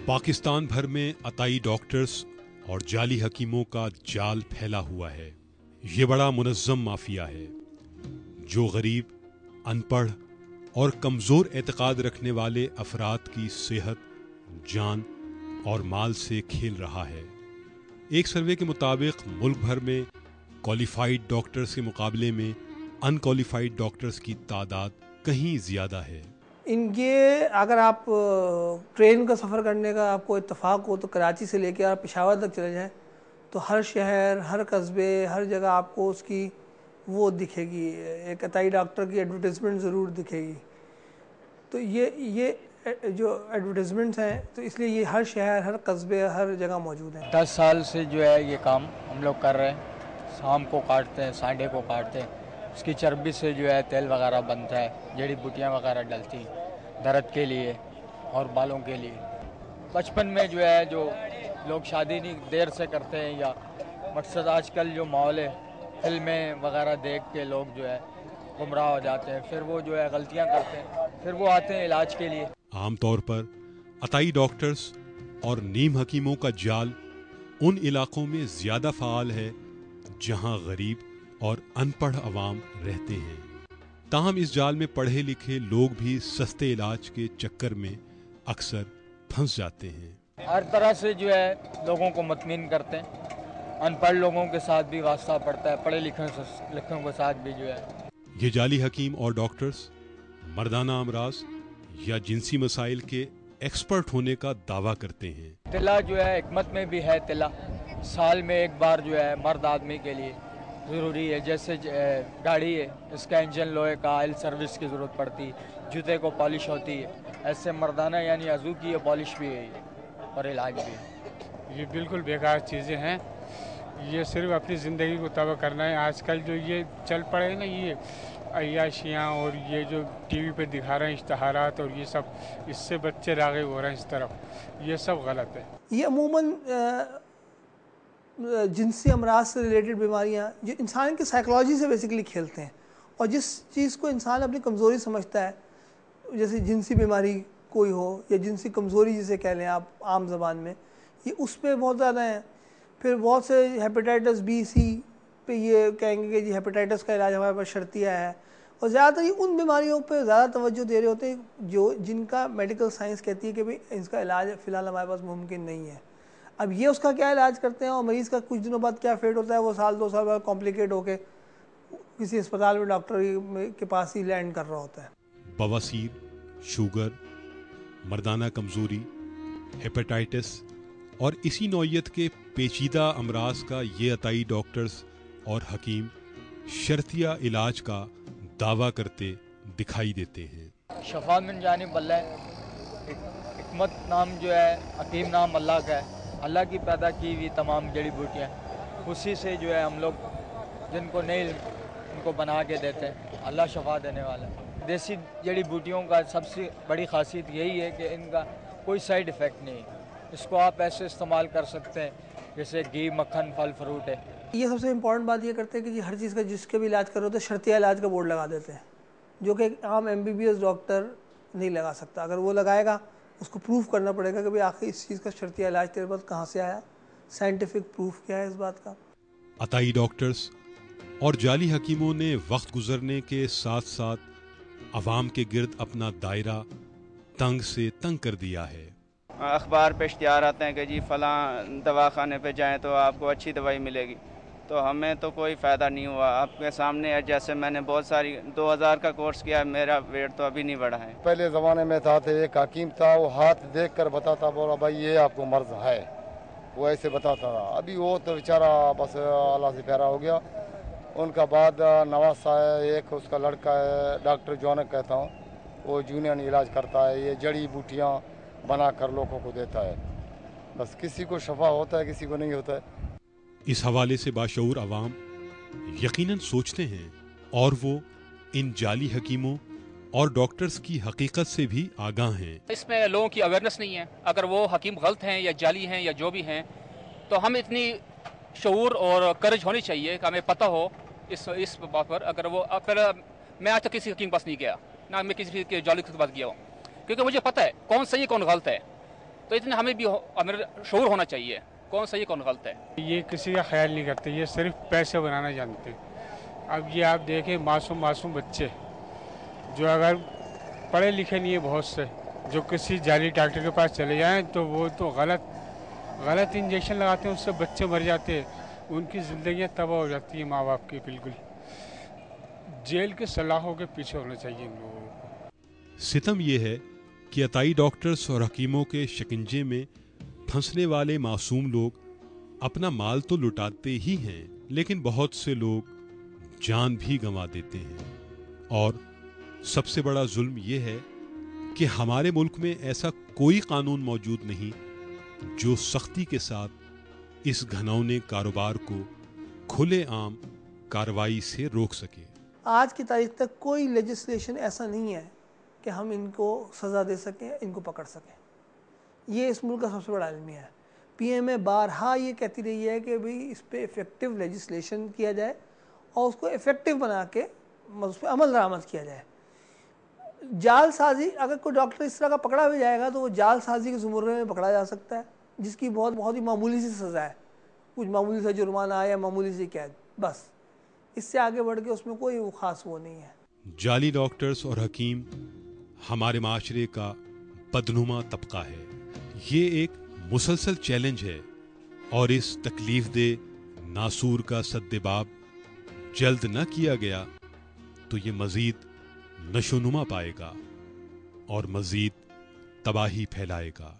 पाकिस्तान भर में अताई डॉक्टर्स और जाली हकीमों का जाल फैला हुआ है। ये बड़ा मुनज़्ज़म माफिया है जो गरीब, अनपढ़ और कमज़ोर एतक़ाद रखने वाले अफराद की सेहत, जान और माल से खेल रहा है। एक सर्वे के मुताबिक मुल्क भर में क्वालिफाइड डॉक्टर्स के मुकाबले में अनक्वालिफाइड डॉक्टर्स की तादाद कहीं ज़्यादा है। इनके अगर आप ट्रेन का सफ़र करने का आपको इत्तेफाक हो तो कराची से लेकर आप पेशावर तक चले जाएं तो हर शहर, हर कस्बे, हर जगह आपको उसकी वो दिखेगी, एक अताई डॉक्टर की एडवर्टाइजमेंट ज़रूर दिखेगी। तो ये जो एडवर्टाइजमेंट्स हैं तो इसलिए ये हर शहर, हर कस्बे, हर जगह मौजूद हैं। 10 साल से जो है ये काम हम लोग कर रहे हैं। शाम को काटते हैं, सांडे को काटते हैं। उसकी चर्बी से जो है तेल वगैरह बनता है, जड़ी बूटियाँ वगैरह डलती दर्द के लिए और बालों के लिए। बचपन में जो है जो लोग शादी नहीं देर से करते हैं या मकसद आजकल जो माहौल है, फिल्में वगैरह देख के लोग जो है गुमराह हो जाते हैं, फिर वो जो है गलतियाँ करते हैं, फिर वो आते हैं इलाज के लिए। आमतौर पर अताई डॉक्टर्स और नीम हकीमों का जाल उन इलाकों में ज़्यादा फ़ाल है जहां गरीब और अनपढ़ अवाम रहते हैं। ताहम इस जाल में पढ़े लिखे लोग भी सस्ते इलाज के चक्कर में अक्सर फंस जाते हैं। हर तरह से जो है लोगों को मतमीन करते हैं। अनपढ़ लोगों के साथ भी वास्ता पड़ता है, पढ़े लिखे के साथ भी जो है। ये जाली हकीम और डॉक्टर्स मर्दाना अमराज या जिनसी मसाइल के एक्सपर्ट होने का दावा करते हैं। तिला जो है हिकमत में भी है, तिला साल में एक बार जो है मर्द आदमी के लिए ज़रूरी है। जैसे गाड़ी है, इसका इंजन लोहे का, ऑयल सर्विस की ज़रूरत पड़ती है, जूते को पॉलिश होती है, ऐसे मर्दाना यानी अज़ू की पॉलिश भी है और इलाज भी है। ये बिल्कुल बेकार चीज़ें हैं। ये सिर्फ अपनी ज़िंदगी को तबाह करना है। आजकल जो ये चल पड़े ना, ये अय्याशियाँ और ये जो टीवी पे दिखा रहे हैं इश्तहारात और ये सब, इससे बच्चे राग़िब हो रहे हैं इस तरफ। ये सब गलत है। ये अमूमन जिनसी अमराज से रिलेटेड बीमारियां जो इंसान की साइकोलॉजी से बेसिकली खेलते हैं और जिस चीज़ को इंसान अपनी कमज़ोरी समझता है, जैसे जिनसी बीमारी कोई हो या जिनसी कमज़ोरी जिसे कह लें आप आम ज़बान में, ये उस पर बहुत ज़्यादा हैं। फिर बहुत से हेपेटाइटिस बी, सी पे ये कहेंगे कि जी हेपेटाइटिस का इलाज हमारे पास शर्तिया है, और ज़्यादातर ये उन बीमारियों पे ज़्यादा तवज्जो दे रहे होते हैं जो जिनका मेडिकल साइंस कहती है कि भाई इसका इलाज फ़िलहाल हमारे पास मुमकिन नहीं है। अब ये उसका क्या इलाज करते हैं और मरीज़ का कुछ दिनों बाद क्या फेट होता है, वो साल 2 साल बाद कॉम्प्लिकेट होके किसी अस्पताल में डॉक्टर के पास ही लैंड कर रहा होता है। बवासीर, शुगर, मर्दाना कमज़ोरी, हेपेटाइटिस और इसी नौइयत के पेचीदा अमराज का ये अताई डॉक्टर्स और हकीम शर्तिया इलाज का दावा करते दिखाई देते हैं। शफा मिन जानिब अल्लाह, हिकमत नाम जो है, हकीम नाम अल्लाह का है। अल्लाह की पैदा की हुई तमाम जड़ी बूटियाँ, उसी से जो है हम लोग जिनको नहीं उनको बना के देते हैं। अल्लाह शफा देने वाला है। देसी जड़ी बूटियों का सबसे बड़ी खासियत यही है कि इनका कोई साइड इफ़ेक्ट नहीं है। इसको आप ऐसे इस्तेमाल कर सकते हैं जैसे घी, मक्खन, फल फ्रूट है। ये सबसे इम्पॉर्टेंट बात ये करते हैं कि जी हर चीज़ का जिसके भी इलाज कर रहे होते हैं शर्तिया इलाज का बोर्ड लगा देते हैं, जो कि एक आम MBBS डॉक्टर नहीं लगा सकता। अगर वो लगाएगा उसको प्रूफ करना पड़ेगा कि भाई आखिर इस चीज़ का शर्तिया इलाज तेरे पास कहाँ से आया, साइंटिफिक प्रूफ क्या है इस बात का। अताई डॉक्टर्स और जाली हकीमों ने वक्त गुजरने के साथ साथ अवाम के गिर्द अपना दायरा तंग से तंग कर दिया है। अखबार पे इश्तिहार आते हैं कि जी फ़लाँ दवाखाने पे जाएं तो आपको अच्छी दवाई मिलेगी, तो हमें तो कोई फ़ायदा नहीं हुआ। आपके सामने है, जैसे मैंने बहुत सारी 2000 का कोर्स किया, मेरा वेट तो अभी नहीं बढ़ा है। पहले ज़माने में था तो एक हकीम था, वो हाथ देख कर बताता, बोला भाई ये आपको मर्ज है, वो ऐसे बताता था। अभी वो तो बेचारा बस अल्लाह से प्यारा हो गया। उनका बाद नवाज साहब, एक उसका लड़का है डॉक्टर जौनक कहता हूँ, वो यूनानी इलाज करता है, ये जड़ी बूटियाँ बना कर लोगों को देता है। बस किसी को शफा होता है, किसी को नहीं होता है। इस हवाले से बाशऊर अवाम यकीनन सोचते हैं और वो इन जाली हकीमों और डॉक्टर्स की हकीकत से भी आगाह हैं। इसमें लोगों की अवेयरनेस नहीं है। अगर वो हकीम गलत हैं या जाली हैं या जो भी हैं, तो हम इतनी शऊर और करज होनी चाहिए कि हमें पता हो इस बात पर। अगर मैं आज तक किसी हकीम के पास नहीं गया, ना मैं किसी के जाली के पास गया हूँ, क्योंकि मुझे पता है कौन सही कौन गलत है। तो इतने हमें भी हमें शऊर होना चाहिए कौन सही कौन गलत है। ये किसी का ख्याल नहीं करते, ये सिर्फ पैसे बनाना जानते। अब ये आप देखें मासूम बच्चे जो अगर पढ़े लिखे नहीं है बहुत से, जो किसी जाली डॉक्टर के पास चले जाएं तो वो तो गलत इंजेक्शन लगाते हैं, उससे बच्चे मर जाते हैं, उनकी ज़िंदगियां तबाह हो जाती हैं माँ बाप की। बिल्कुल जेल के सलाखों के पीछे होना चाहिए इन लोगों को। सितम ये है कि अताई डॉक्टर्स और हकीमों के शिकंजे में फंसने वाले मासूम लोग अपना माल तो लुटाते ही हैं, लेकिन बहुत से लोग जान भी गंवा देते हैं। और सबसे बड़ा जुल्म ये है कि हमारे मुल्क में ऐसा कोई कानून मौजूद नहीं जो सख्ती के साथ इस घिनौने कारोबार को खुलेआम कार्रवाई से रोक सके। आज की तारीख तक कोई लेजिस्लेशन ऐसा नहीं है कि हम इनको सज़ा दे सकें, इनको पकड़ सकें। ये इस मुल्क का सबसे बड़ा अलमिया है। पीएमए बारहा ये कहती रही है कि भाई इस पर इफ़ेक्टिव लेजिस्लेशन किया जाए और उसको इफ़ेक्टिव बना के उस पर अमल दरामद किया जाए। जाल साजी, अगर कोई डॉक्टर इस तरह का पकड़ा भी जाएगा तो वो जाल साजी के ज़ुमरे में पकड़ा जा सकता है, जिसकी बहुत ही मामूली सी सज़ा है, कुछ मामूली सा जुर्माना या मामूली सी कैद, बस। इससे आगे बढ़ के उसमें कोई वो ख़ास वो नहीं है। जाली डॉक्टर्स और हकीम हमारे माशरे का बदनुमा तबका है। ये एक मुसलसल चैलेंज है और इस तकलीफ दे नासूर का सद्देबाब जल्द न किया गया तो ये मज़ीद नशोनुमा पाएगा और मज़ीद तबाही फैलाएगा।